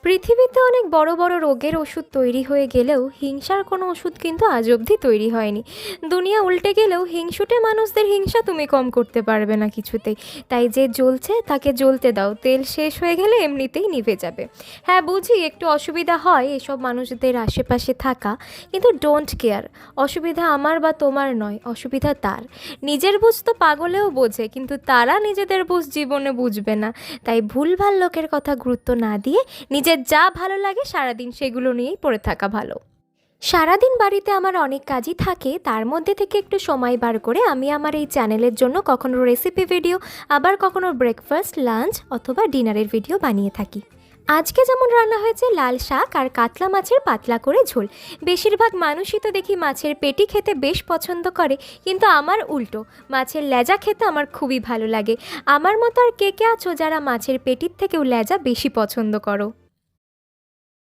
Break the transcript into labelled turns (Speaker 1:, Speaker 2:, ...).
Speaker 1: পৃথিবীতে অনেক বড় বড় রোগের ওষুধ তৈরি হয়ে গেলেও হিংসার কোনো ওষুধ কিন্তু আজ অবধি তৈরি হয়নি। দুনিয়া উল্টে গেলেও হিংসুটে মানুষদের হিংসা তুমি কম করতে পারবে না কিছুতেই। তাই যে জ্বলছে তাকে জ্বলতে দাও, তেল শেষ হয়ে গেলে এমনিতেই নিভে যাবে। হ্যাঁ, বুঝি একটু অসুবিধা হয় এসব মানুষদের আশেপাশে থাকা, কিন্তু ডোন্ট কেয়ার। অসুবিধা আমার বা তোমার নয়, অসুবিধা তার। নিজের বুঝ তো পাগলেও বোঝে, কিন্তু তারা নিজেদের বুঝ জীবনে বুঝবে না। তাই ভুলভাল লোকের কথা গুরুত্ব না দিয়ে নিজের যা ভালো লাগে সারাদিন সেগুলো নিয়েই পড়ে থাকা ভালো। সারাদিন বাড়িতে আমার অনেক কাজই থাকে, তার মধ্যে থেকে একটু সময় বার করে আমি আমার এই চ্যানেলের জন্য কখনো রেসিপি ভিডিও, আবার কখনো ব্রেকফাস্ট, লাঞ্চ অথবা ডিনারের ভিডিও বানিয়ে থাকি। আজকে যেমন রান্না হয়েছে লাল শাক আর কাতলা মাছের পাতলা করে ঝোল। বেশিরভাগ মানুষই তো দেখি মাছের পেটি খেতে বেশ পছন্দ করে, কিন্তু আমার উল্টো, মাছের লেজা খেতে আমার খুবই ভালো লাগে। আমার মতো আর কে কে আছো যারা মাছের পেটির থেকেও লেজা বেশি পছন্দ করো?